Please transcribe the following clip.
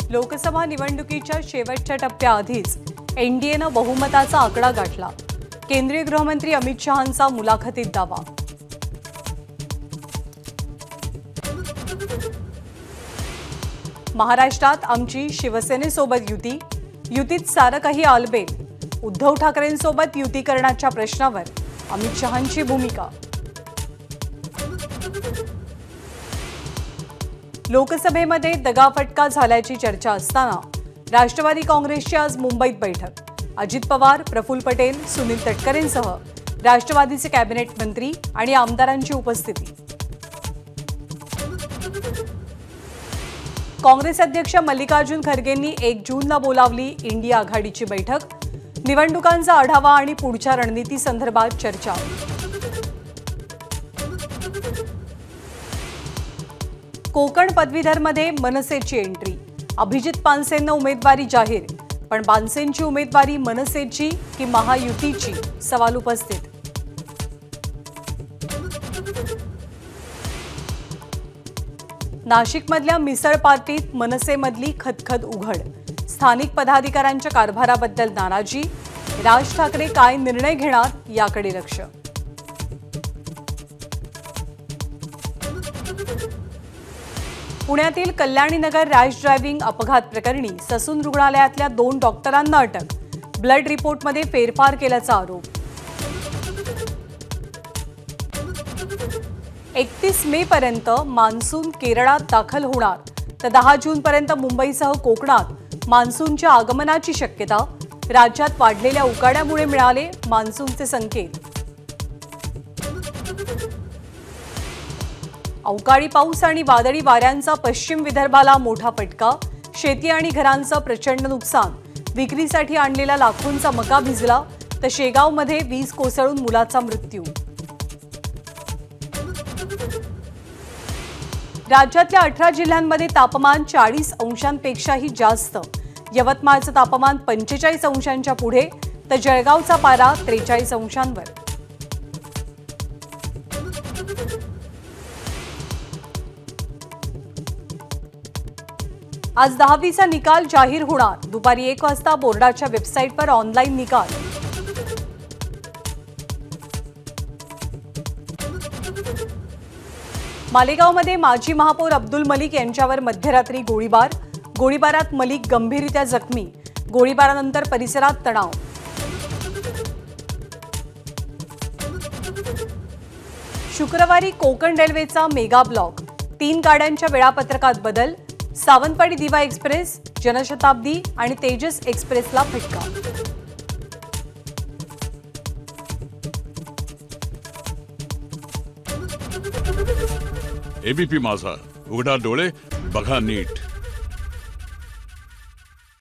लोकसभा निवडणुकीच्या शेवटच्या टप्प्याआधीच एनडीएनं बहुमताचा आकडा गाठला। केंद्रीय गृहमंत्री अमित शहांचा मुलाखतीत दावा। महाराष्ट्रात आमची शिवसेनेसोबत युती, युतीत सारं काही आलबेल। उद्धव ठाकरेंसोबत युती करण्याच्या प्रश्नावर अमित शहांची भूमिका। लोकसभेमध्ये दगाफटका झाल्याची चर्चा असताना राष्ट्रवादी काँग्रेसची आज मुंबईत बैठक। अजित पवार, प्रफुल्ल पटेल, सुनील तटकरेंसह राष्ट्रवादीचे कॅबिनेट मंत्री आणि आमदारांची उपस्थिती। काँग्रेस अध्यक्ष मल्लिकार्जुन खरगेंनी 1 जूनला बोलावली इंडिया आघाडीची बैठक। निवडणुकांचा आढावा आणि पुढच्या रणनीती संदर्भात चर्चा। कोकण पदवीधरमध्ये मनसेची एंट्री। अभिजित पानसेंना उमेदवारी जाहीर, पण पानसेंची उमेदवारी मनसेची की महायुतीची, सवाल उपस्थित। नाशिकमधल्या मिसळ पार्टीत मनसेमधली खदखद उघड। स्थानिक पदाधिकाऱ्यांच्या कारभाराबद्दल नाराजी। राज ठाकरे काय निर्णय घेणार याकडे लक्ष। पुण्यातील कल्याणीनगर रॅश ड्रायव्हिंग अपघात प्रकरणी ससून रुग्णालयातल्या 2 डॉक्टरांना अटक। ब्लड रिपोर्टमध्ये फेरफार केल्याचा आरोप। 31 मे पर्यंत मान्सून केरळात दाखल होणार, तर 10 जून पर्यंत मुंबईसह कोकणात मान्सूनच्या आगमनाची शक्यता। राज्यात वाढलेल्या उकाड्यामुळे मिळाले मान्सूनचे संकेत। अवकाळी पाऊस आणि वादळी वाऱ्यांचा पश्चिम विदर्भाला मोठा फटका। शेती आणि घरांचं प्रचंड नुकसान। विक्रीसाठी आणलेला लाखोंचा मका भिजला, तर शेगावमध्ये वीज कोसळून मुलाचा मृत्यू। राज्यातल्या 18 जिल्ह्यांमध्ये तापमान 40 अंशांपेक्षाही जास्त। यवतमाळचं तापमान 45 अंशांच्या पुढे, तर जळगावचा पारा 43 अंशांवर। आज 10वीचा निकाल जाहीर होणार। दुपारी 1 वाजता बोर्डाच्या वेबसाईटवर ऑनलाईन निकाल। मालेगावमध्ये माजी महापौर अब्दुल मलिक यांच्यावर मध्यरात्री गोळीबार। गोळीबारात मलिक गंभीररीत्या जखमी। गोळीबारानंतर परिसरात तणाव। शुक्रवारी कोकण रेल्वेचा मेगा ब्लॉक। 3 गाड्यांच्या वेळापत्रकात बदल। सावंतवाडी दिवा एक्सप्रेस, जनशताब्दी आणि तेजस एक्सप्रेसला फटका। एबीपी माझा, उघडा डोळे बघा नीट।